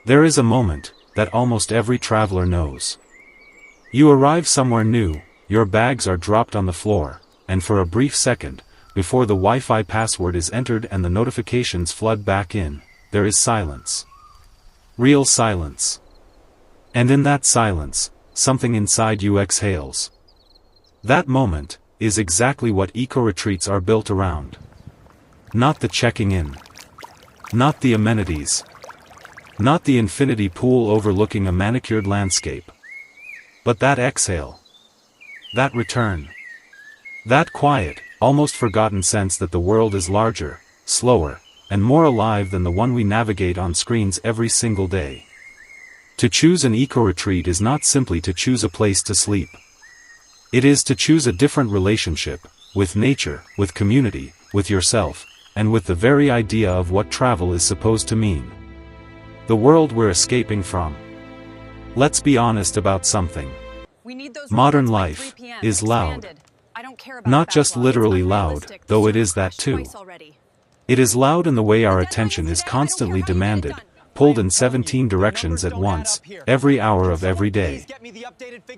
There is a moment that almost every traveler knows. You arrive somewhere new, your bags are dropped on the floor, and for a brief second, before the Wi-Fi password is entered and the notifications flood back in, there is silence. Real silence. And in that silence, something inside you exhales. That moment is exactly what eco-retreats are built around. Not the checking in. Not the amenities. Not the infinity pool overlooking a manicured landscape. But that exhale. That return. That quiet, almost forgotten sense that the world is larger, slower, and more alive than the one we navigate on screens every single day. To choose an eco-retreat is not simply to choose a place to sleep. It is to choose a different relationship, with nature, with community, with yourself, and with the very idea of what travel is supposed to mean. The world we're escaping from. Let's be honest about something. Modern life is loud. Not just literally loud, though it is that too. It is loud in the way our attention is constantly demanded, pulled in 17 directions at once, every hour of every day.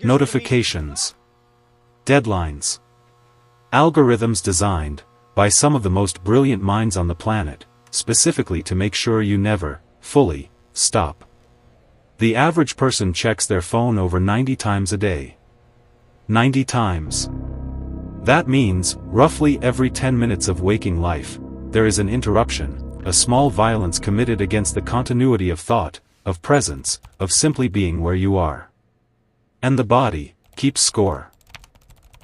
Notifications. Deadlines. Algorithms designed, by some of the most brilliant minds on the planet, specifically to make sure you never, fully, stop. The average person checks their phone over 90 times a day. 90 times. That means, roughly every 10 minutes of waking life, there is an interruption, a small violence committed against the continuity of thought, of presence, of simply being where you are. And the body keeps score.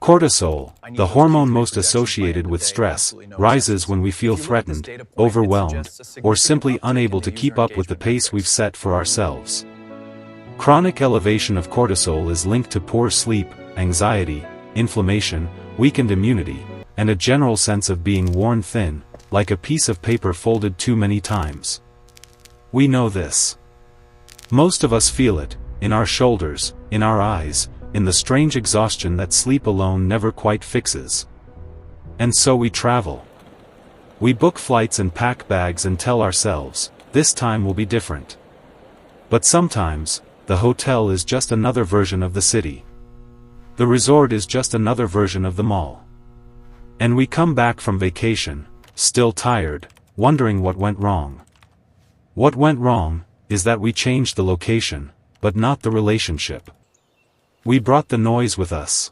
Cortisol, the hormone most associated with stress, rises when we feel threatened, overwhelmed, or simply unable to keep up with the pace we've set for ourselves. Chronic elevation of cortisol is linked to poor sleep, anxiety, inflammation, weakened immunity, and a general sense of being worn thin, like a piece of paper folded too many times. We know this. Most of us feel it, in our shoulders, in our eyes, in the strange exhaustion that sleep alone never quite fixes. And so we travel. We book flights and pack bags and tell ourselves, this time will be different. But sometimes, the hotel is just another version of the city. The resort is just another version of the mall. And we come back from vacation, still tired, wondering what went wrong. What went wrong, is that we changed the location, but not the relationship. We brought the noise with us.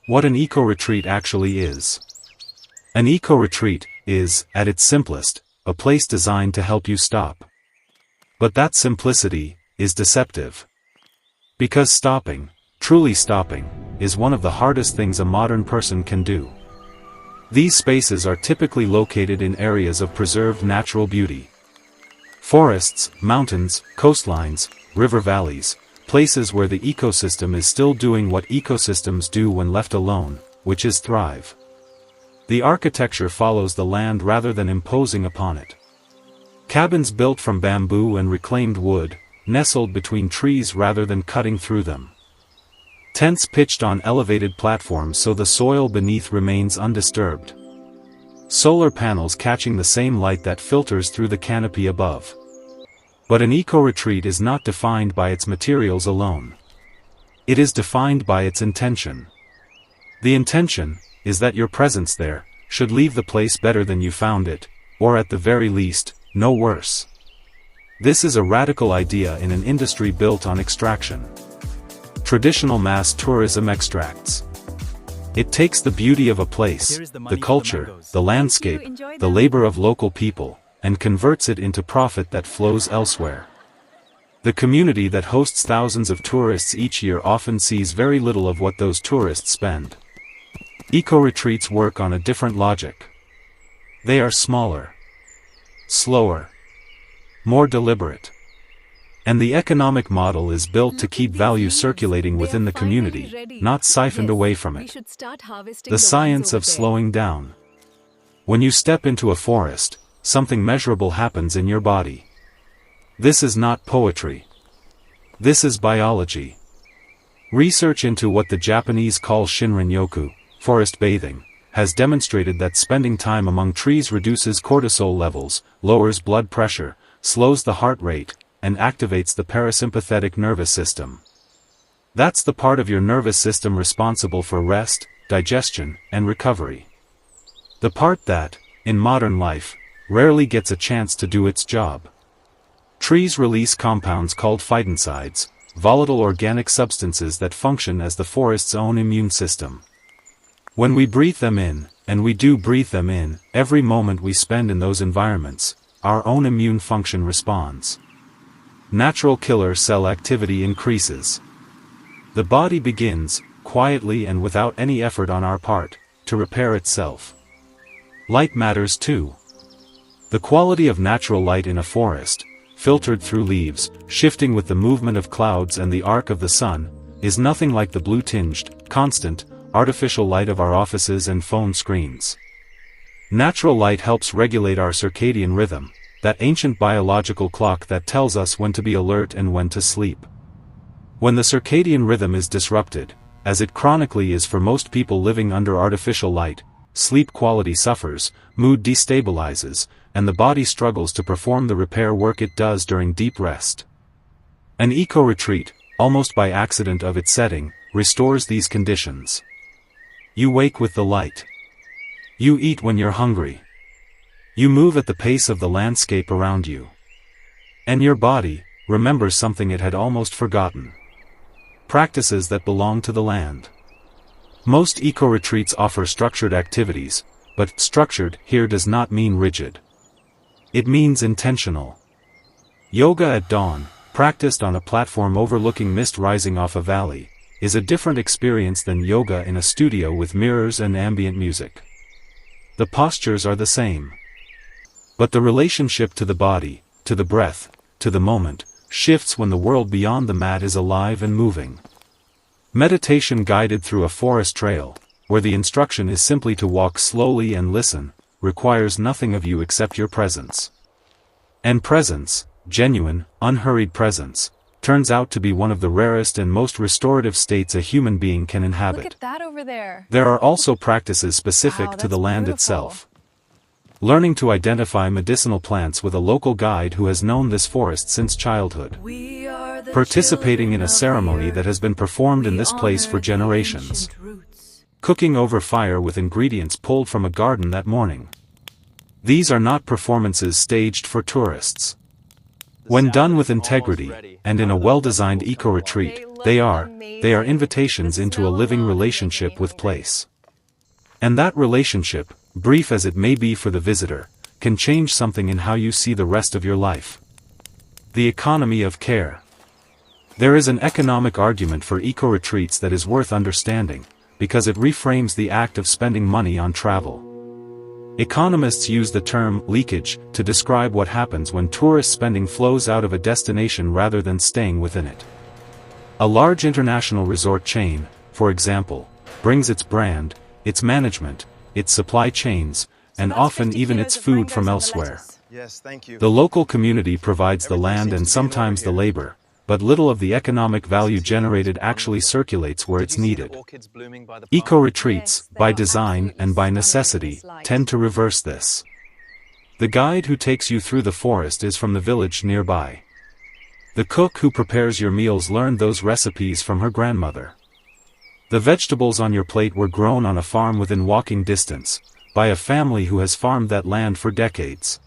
What an eco-retreat actually is. An eco-retreat is, at its simplest, a place designed to help you stop. But that simplicity is deceptive. Because stopping, truly stopping, is one of the hardest things a modern person can do. These spaces are typically located in areas of preserved natural beauty. Forests, mountains, coastlines, river valleys, places where the ecosystem is still doing what ecosystems do when left alone, which is thrive. The architecture follows the land rather than imposing upon it. Cabins built from bamboo and reclaimed wood, nestled between trees rather than cutting through them. Tents pitched on elevated platforms so the soil beneath remains undisturbed. Solar panels catching the same light that filters through the canopy above. But an eco-retreat is not defined by its materials alone. It is defined by its intention. The intention is that your presence there should leave the place better than you found it, or at the very least, no worse. This is a radical idea in an industry built on extraction. Traditional mass tourism extracts. It takes the beauty of a place, the culture, the landscape, the labor of local people, and converts it into profit that flows elsewhere. The community that hosts thousands of tourists each year often sees very little of what those tourists spend. Eco-retreats work on a different logic. They are smaller, slower, more deliberate. And the economic model is built to keep value circulating within the community, not siphoned away from it. The science of slowing down. When you step into a forest, something measurable happens in your body. This is not poetry. This is biology. Research into what the Japanese call Shinrin-yoku, forest bathing, has demonstrated that spending time among trees reduces cortisol levels, lowers blood pressure, slows the heart rate, and activates the parasympathetic nervous system. That's the part of your nervous system responsible for rest, digestion, and recovery. The part that, in modern life, rarely gets a chance to do its job. Trees release compounds called phytoncides, volatile organic substances that function as the forest's own immune system. When we breathe them in, and we do breathe them in, every moment we spend in those environments, our own immune function responds. Natural killer cell activity increases. The body begins, quietly and without any effort on our part, to repair itself. Light matters too. The quality of natural light in a forest, filtered through leaves, shifting with the movement of clouds and the arc of the sun, is nothing like the blue-tinged, constant, artificial light of our offices and phone screens. Natural light helps regulate our circadian rhythm, that ancient biological clock that tells us when to be alert and when to sleep. When the circadian rhythm is disrupted, as it chronically is for most people living under artificial light, sleep quality suffers, mood destabilizes, and the body struggles to perform the repair work it does during deep rest. An eco-retreat, almost by accident of its setting, restores these conditions. You wake with the light. You eat when you're hungry. You move at the pace of the landscape around you. And your body remembers something it had almost forgotten. Practices that belong to the land. Most eco-retreats offer structured activities, but structured here does not mean rigid. It means intentional. Yoga at dawn, practiced on a platform overlooking mist rising off a valley, is a different experience than yoga in a studio with mirrors and ambient music. The postures are the same. But the relationship to the body, to the breath, to the moment, shifts when the world beyond the mat is alive and moving. Meditation guided through a forest trail, where the instruction is simply to walk slowly and listen, requires nothing of you except your presence. And presence, genuine, unhurried presence, turns out to be one of the rarest and most restorative states a human being can inhabit. Look at that over there. There are also practices specific to the land itself. Learning to identify medicinal plants with a local guide who has known this forest since childhood. Participating in a ceremony that has been performed in this place for generations. Cooking over fire with ingredients pulled from a garden that morning. These are not performances staged for tourists. When done with integrity, and in a well-designed eco-retreat, they are invitations into a living relationship with place. And that relationship, brief as it may be for the visitor, can change something in how you see the rest of your life. The economy of care. There is an economic argument for eco-retreats that is worth understanding, because it reframes the act of spending money on travel. Economists use the term leakage to describe what happens when tourist spending flows out of a destination rather than staying within it. A large international resort chain, for example, brings its brand, its management, its supply chains, and often even its food from elsewhere. Yes, thank you. The local community provides the land and sometimes the labor, but little of the economic value generated actually circulates where it's needed. Eco-retreats, by design and by necessity, tend to reverse this. The guide who takes you through the forest is from the village nearby. The cook who prepares your meals learned those recipes from her grandmother. The vegetables on your plate were grown on a farm within walking distance, by a family who has farmed that land for decades.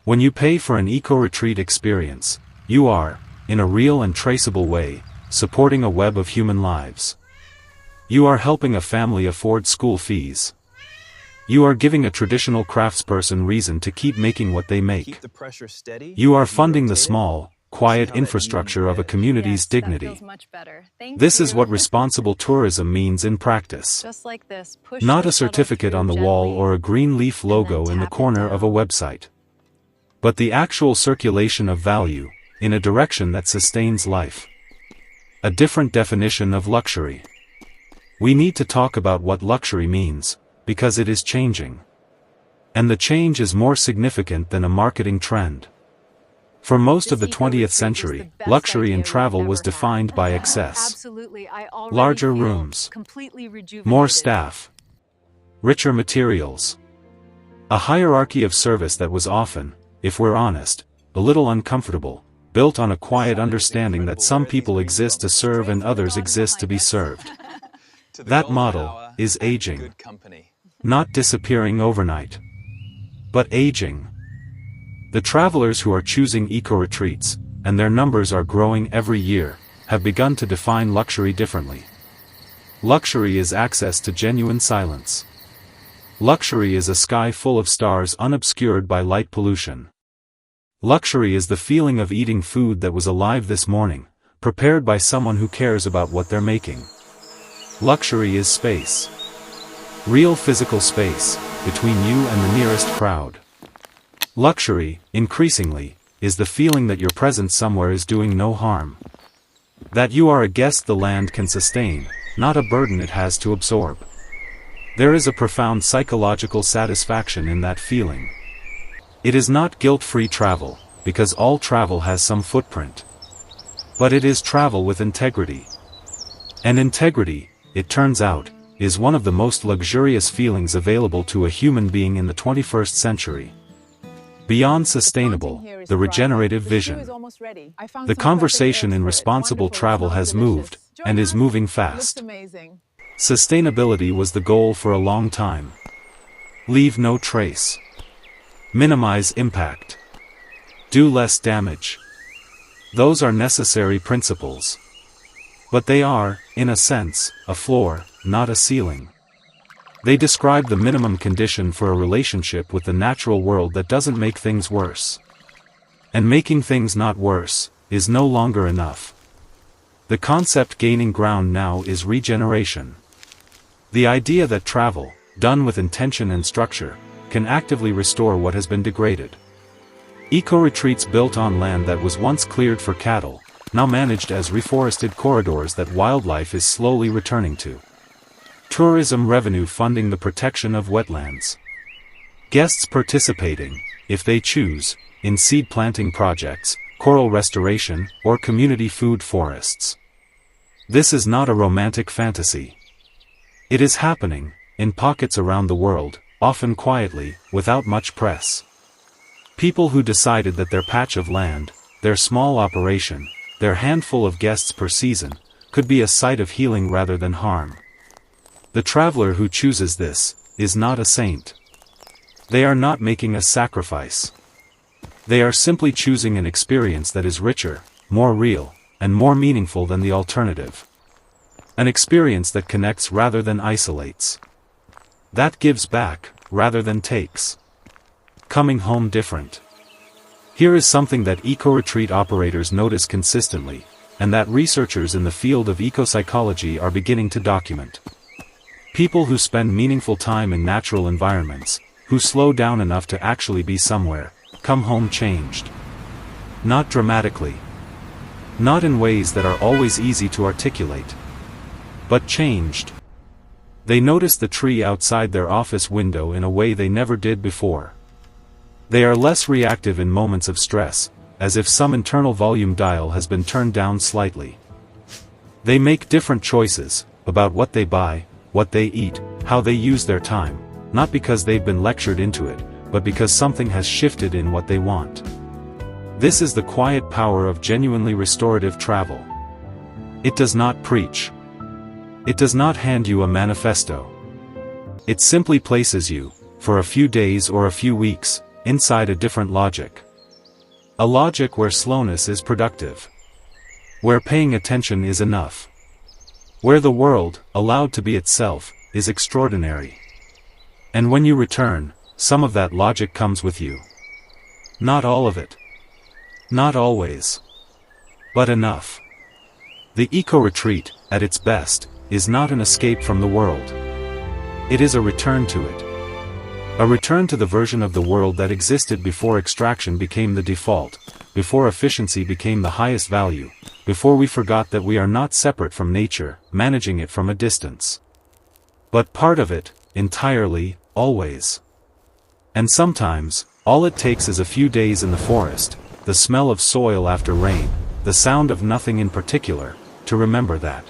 When you pay for an eco-retreat experience, you are, in a real and traceable way, supporting a web of human lives. You are helping a family afford school fees. You are giving a traditional craftsperson reason to keep making what they make. You are funding the small, quiet infrastructure of a community's dignity. This is what responsible tourism means in practice. Not a certificate on the wall or a green leaf logo in the corner of a website. But the actual circulation of value, in a direction that sustains life. A different definition of luxury. We need to talk about what luxury means, because it is changing. And the change is more significant than a marketing trend. For most of the 20th century, luxury in travel was defined by excess. Larger rooms. More staff. Richer materials. A hierarchy of service that was often, if we're honest, a little uncomfortable, built on a quiet understanding that some people exist to serve and others exist to be served. That model is aging. Not disappearing overnight, but aging. The travelers who are choosing eco-retreats, and their numbers are growing every year, have begun to define luxury differently. Luxury is access to genuine silence. Luxury is a sky full of stars unobscured by light pollution. Luxury is the feeling of eating food that was alive this morning, prepared by someone who cares about what they're making. Luxury is space. Real physical space, between you and the nearest crowd. Luxury, increasingly, is the feeling that your presence somewhere is doing no harm. That you are a guest the land can sustain, not a burden it has to absorb. There is a profound psychological satisfaction in that feeling. It is not guilt-free travel, because all travel has some footprint. But it is travel with integrity. And integrity, it turns out, is one of the most luxurious feelings available to a human being in the 21st century. Beyond sustainable, the regenerative vision. The conversation in responsible travel has moved, and is moving fast. Sustainability was the goal for a long time. Leave no trace. Minimize impact. Do less damage. Those are necessary principles. But they are, in a sense, a floor, not a ceiling. They describe the minimum condition for a relationship with the natural world that doesn't make things worse. And making things not worse, is no longer enough. The concept gaining ground now is regeneration. The idea that travel, done with intention and structure, can actively restore what has been degraded. Eco-retreats built on land that was once cleared for cattle, now managed as reforested corridors that wildlife is slowly returning to. Tourism revenue funding the protection of wetlands. Guests participating, if they choose, in seed planting projects, coral restoration, or community food forests. This is not a romantic fantasy. It is happening, in pockets around the world, often quietly, without much press. People who decided that their patch of land, their small operation, their handful of guests per season, could be a site of healing rather than harm. The traveler who chooses this, is not a saint. They are not making a sacrifice. They are simply choosing an experience that is richer, more real, and more meaningful than the alternative. An experience that connects rather than isolates. That gives back, rather than takes. Coming home different. Here is something that eco-retreat operators notice consistently, and that researchers in the field of eco-psychology are beginning to document. People who spend meaningful time in natural environments, who slow down enough to actually be somewhere, come home changed. Not dramatically. Not in ways that are always easy to articulate. But changed. They notice the tree outside their office window in a way they never did before. They are less reactive in moments of stress, as if some internal volume dial has been turned down slightly. They make different choices, about what they buy, what they eat, how they use their time, not because they've been lectured into it, but because something has shifted in what they want. This is the quiet power of genuinely restorative travel. It does not preach. It does not hand you a manifesto. It simply places you, for a few days or a few weeks, inside a different logic. A logic where slowness is productive. Where paying attention is enough. Where the world, allowed to be itself, is extraordinary. And when you return, some of that logic comes with you. Not all of it. Not always. But enough. The eco-retreat, at its best, is not an escape from the world. It is a return to it. A return to the version of the world that existed before extraction became the default, before efficiency became the highest value, before we forgot that we are not separate from nature, managing it from a distance. But part of it, entirely, always. And sometimes, all it takes is a few days in the forest, the smell of soil after rain, the sound of nothing in particular, to remember that.